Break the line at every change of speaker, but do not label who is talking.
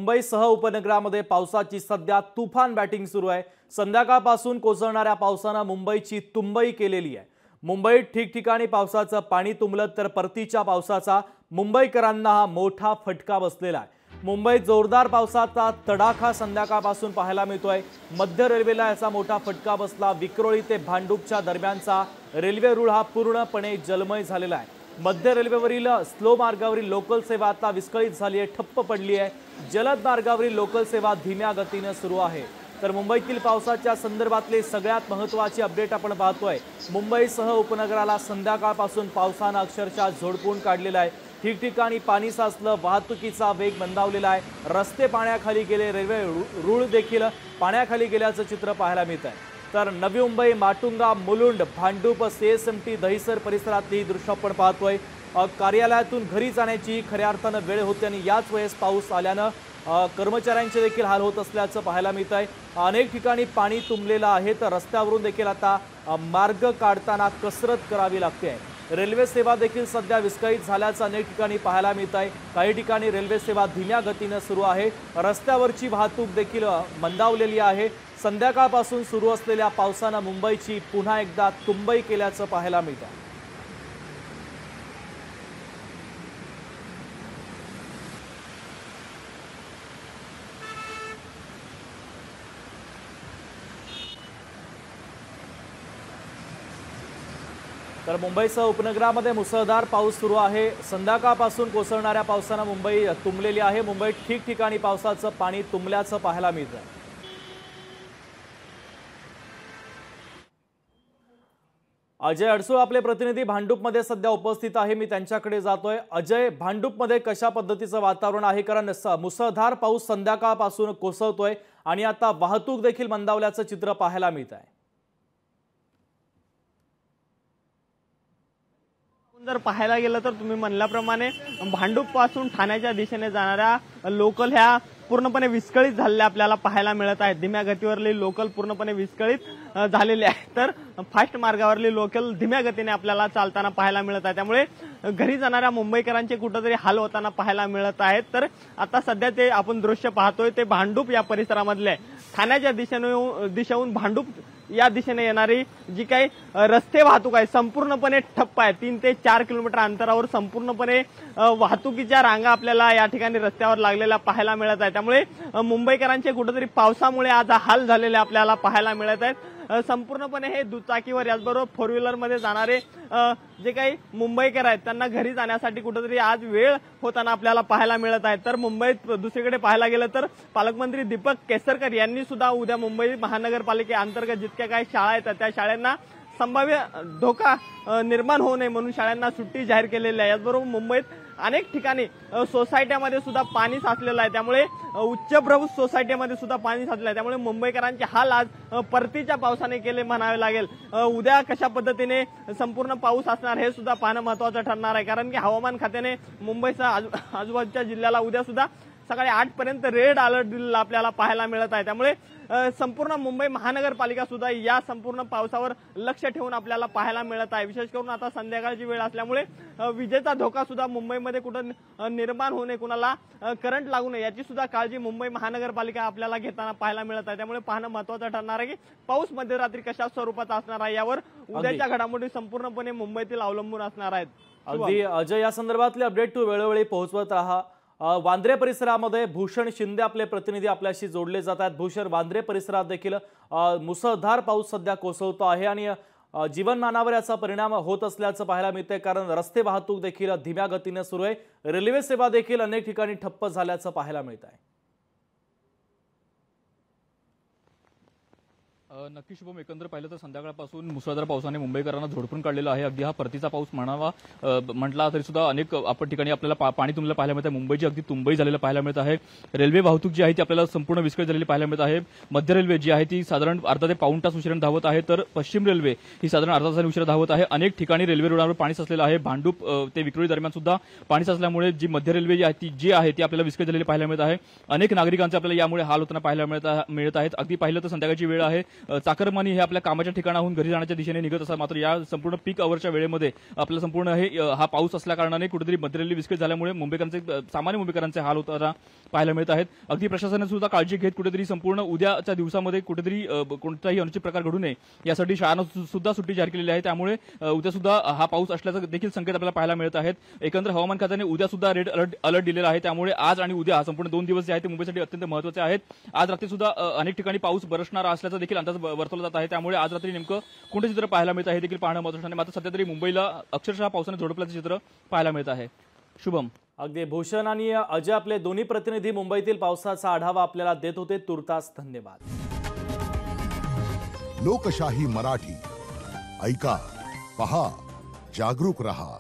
मुंबईसह उपनगरामध्ये पावसाची सध्या तुफान बॅटिंग सुरू आहे। संध्याकाळपासून कोसळणाऱ्या पावसाने मुंबईची तुंबई केलेली आहे। मुंबईत ठिकठिकाणी पावसाचं पाणी तुंबलं तर परतीच्या पावसाचा मुंबईकरांना हा मोठा फटका बसलेला आहे। मुंबईत जोरदार पावसाचा तडाखा संध्याकाळपासून पाहायला मिळतोय। मध्य रेल्वेला याचा मोठा फटका बसला। विक्रोळी ते भांडूपच्या दरम्यानचा रेल्वे रूळ हा पूर्णपणे जलमय झालेला आहे। मध्य रेल्वेवरील स्लो मार्गावरील लोकल सेवा आता विस्कळीत झाली आहे, ठप्प पडली आहे। जलद मार्गावरील लोकल सेवा धीम्या गतीने सुरू आहे। तर मुंबईतील पावसाच्या संदर्भातले सगळ्यात महत्त्वाची अपडेट आपण पाहतोय। मुंबईसह उपनगराला संध्याकाळपासून पावसाने अक्षरशः झोडपून काढलेला आहे। ठिकठिकाणी पाणी साचलं, वाहतुकीचा वेग मंदावलेला आहे। रस्ते पाण्याखाली गेले, रेल्वे रूळ देखील पाण्याखाली गेल्याचं चित्र पाहायला मिळत आहे। तर नवी मुंबई, माटुंगा, मुलुंड, भांडूप, सीएसएमटी, दहिसर परिसरातली ही दृश्य आपण पाहतोय। कार्यालयातून घरी जाण्याची खऱ्या अर्थाने वेळ होते आणि याच वेळेस पाऊस आल्याने कर्मचाऱ्यांचे देखील हाल होत असल्याचं पाहायला मिळत आहे। अनेक ठिकाणी पाणी तुंबलेलं आहे, तर रस्त्यावरून देखील आता मार्ग काढताना कसरत करावी लागते। रेल्वे सेवा देखील सध्या विस्कळीत झाल्याचं अनेक ठिकाणी पाहायला मिळत आहे। काही ठिकाणी रेल्वे सेवा धीम्या गतीने सुरू आहे। रस्त्यावरची वाहतूक देखील मंदावलेली आहे। संध्याकाळपासून सुरू असलेल्या पावसाने मुंबईची पुन्हा एकदा तुंबई केल्याचं पाहायला मिळत आहे। तर मुंबईसह उपनगरामध्ये मुसळधार पाऊस सुरू आहे। संध्याकाळपासून कोसळणाऱ्या पावसाने मुंबई तुंबलेली आहे। मुंबईत ठिकठिकाणी पावसाचं पाणी तुंबल्याचं पाहायला मिळतं। अजय अडसूळ आपले प्रतिनिधी भांडूपमध्ये सध्या उपस्थित आहे, मी त्यांच्याकडे जातोय। अजय, भांडूपमध्ये कशा पद्धतीचं वातावरण आहे? कारण मुसळधार पाऊस संध्याकाळपासून कोसळतोय आणि आता वाहतूक देखील मंदावल्याचं चित्र पाहायला मिळत आहे।
जर पाहायला गेलं तर तुम्ही म्हणल्याप्रमाणे भांडूप पासून ठाण्याच्या दिशेने जाणाऱ्या लोकल ह्या पूर्णपणे विस्कळीत झालेल्या आपल्याला पाहायला मिळत आहेत। धीम्या गतीवरली लोकल पूर्णपणे विस्कळीत झालेली आहे, तर फास्ट मार्गावरली लोकल धीम्या गतीने आपल्याला चालताना पाहायला मिळत आहे। त्यामुळे घरी जाणाऱ्या मुंबईकरांचे कुठेतरी हाल होताना पाहायला मिळत आहेत। तर आता सध्या ते आपण दृश्य पाहतोय ते भांडूप या परिसरामधले आहे। ठाण्याच्या दिशेहून भांडूप या दिशेने येणारी जी काही रस्ते वाहतूक आहे संपूर्णपणे ठप्प आहे। 3 ते 4 किलोमीटर अंतरावर संपूर्णपणे वाहतुकीच्या रांगा आपल्याला या ठिकाणी रस्त्यावर लागलेल्या पाहायला मिळत आहे। त्यामुळे मुंबईकरांचे कुठेतरी पावसामुळे आज हाल झालेले आपल्याला पाहायला मिळत आहेत। संपूर्णपणे हे दुचाकीवर याचबरोबर 4 व्हीलर मध्ये जाणारे जे काही मुंबईकर आहेत त्यांना घरी जाण्यासाठी कुठेतरी आज वेळ होताना आपल्याला पाहायला मिळत आहे। तर मुंबईत दुसरीकडे पाहायला गेलं तर पालकमंत्री दीपक केसरकर यांनी सुद्धा उद्या मुंबई महानगरपालिकेअंतर्गत जितक्या काही शाळा आहेत त्या शाळांना संभाव्य धोका निर्माण होऊ नये म्हणून शाळांना सुट्टी जाहीर केलेली आहे। याचबरोबर मुंबईत अनेक ठिकाणी सोसायट्यामध्ये सुद्धा पाणी साचलेलं आहे। त्यामुळे उच्चभ्रू सोसायटीमध्ये सुद्धा पाणी साचलेलं आहे। त्यामुळे मुंबईकरांचे हाल आज परतीच्या पावसाने केले म्हणावे लागेल। उद्या कशा पद्धतीने संपूर्ण पाऊस असणार हे सुद्धा पाहणं महत्त्वाचं ठरणार आहे, कारण की हवामान खात्याने मुंबईसह आजूबाजूच्या जिल्ह्याला उद्या सुद्धा सकाळी 8 पर्यंत रेड अलर्ट दिलेला आपल्याला पाहायला मिळत आहे। त्यामुळे संपूर्ण मुंबई महानगरपालिका सुद्धा या संपूर्ण पावसावर लक्ष ठेवून आपल्याला पाहायला मिळत आहे। विशेष करून आता संध्याकाळची वेळ असल्यामुळे विजेचा धोका सुद्धा मुंबईमध्ये कुठं निर्माण होऊ नये, कुणाला करंट लागू नये याची सुद्धा काळजी मुंबई महानगरपालिका आपल्याला घेताना पाहायला मिळत आहे। त्यामुळे पाहणं महत्त्वाचं ठरणार आहे की पाऊस मध्यरात्री कशा स्वरूपाचा असणार आहे यावर उद्याच्या घडामोडी संपूर्णपणे मुंबईतील अवलंबून असणार आहेत।
अगदी अजय, या संदर्भातले अपडेट तू वेळोवेळी पोहोचवत राहा। वांद्रे परिसरामध्ये भूषण शिंदे आपले प्रतिनिधी आपल्याशी जोडले जातात। भूषण, वांद्रे परिसरात देखील मुसळधार पाऊस सध्या कोसळतो आहे आणि जीवनमानावर याचा परिणाम होत असल्याचं पाहायला मिळतंय, कारण रस्ते वाहतूक देखील धीम्या गतीने सुरू आहे। रेल्वे सेवा देखील अनेक ठिकाणी ठप्प झाल्याचं पाहायला मिळत आहे।
नक्की शुभम, एकंदर पाहिलं तर संध्याकाळपासून मुसळधार पावसाने मुंबईकरांना झोडपून काढलेला आहे। अगदी हा परतीचा पाऊस म्हटला तरी सुद्धा अनेक ठिकाणी आपल्याला पाणी तुंबलेलं पाहायला मिळत आहे। मुंबईची अगदी तुंबई झालेलं पाहायला मिळत आहे। रेल्वे वाहतूक जी आहे ती आपल्याला संपूर्ण विस्कळीत झालेली पाहायला मिळत आहे। मध्य रेल्वे जी आहे ती साधारण अर्धा ते पाऊण तास उशिराने धावत आहे, तर पश्चिम रेल्वे ही साधारण अर्धा तासाने उशिरा धावत आहे। अनेक ठिकाणी रेल्वे रुळांवर पाणी साचलेलं आहे। भांडूप ते विक्रोळी दरम्यान सुद्धा पाणी साचल्यामुळे जी मध्य रेल्वे जी आहे ती आपल्याला विस्कळीत झालेली पाहायला मिळत आहे। अनेक नागरिकांचे आपल्याला यामुळे हाल होताना पाहायला मिळत आहेत। अगदी पाहिलं तर संध्याकाळची वेळ आहे, चाकरमानी हे आपल्या कामाच्या ठिकाणाहून घरी जाण्याच्या दिशेने निघत असतात. मात्र या संपूर्ण पीक अवरच्या वेळेमध्ये आपल्याला संपूर्ण हा पाऊस असल्या कारणाने कुठेतरी मध्यरेल्वे विस्कळीत झाल्यामुळे सामान्य मुंबईकरांचे हाल होताना पाहायला मिळत आहेत. अगदी प्रशासनाने सुद्धा काळजी घेत कुठेतरी संपूर्ण उद्याच्या दिवसामध्ये कुठेतरी कोणताही अनुचित प्रकार घडू नये यासाठी शाळांना सुद्धा सुट्टी जाहीर केलेली आहे. त्यामुळे उद्या सुद्धा हा पाऊस असल्याचा देखील संकेत आपल्याला पाहायला मिळत आहेत. एकंदर हवामान खात्याने उद्या सुद्धा रेड अलर्ट दिलेला आहे. त्यामुळे आज आणि उद्या संपूर्ण 2 दिवस जे आहेत ते मुंबईसाठी अत्यंत महत्त्वाचे आहेत. आज रात्री सुद्धा अनेक ठिकाणी पाऊस बरसणार असल्याचा देखील अंदाज वर्तवला जात आहे. त्यामुळे आज रात्री नेमकं कोणते चित्र पाहायला मिळत आहे हे देखील पाहणं महत्त्वाचं आहे. मात्र सध्या तरी मुंबईला अक्षरशः पावसाने झोडपल्याचं चित्र पाहायला मिळत आहे. शुभम.
अगदी भूषण आणि अजय आपले दोन्ही प्रतिनिधी मुंबईतील पावसाचा आढावा आपल्याला देत होते. तुर्तास धन्यवाद.
लोकशाही मराठी ऐका, पहा, जागरूक रहा.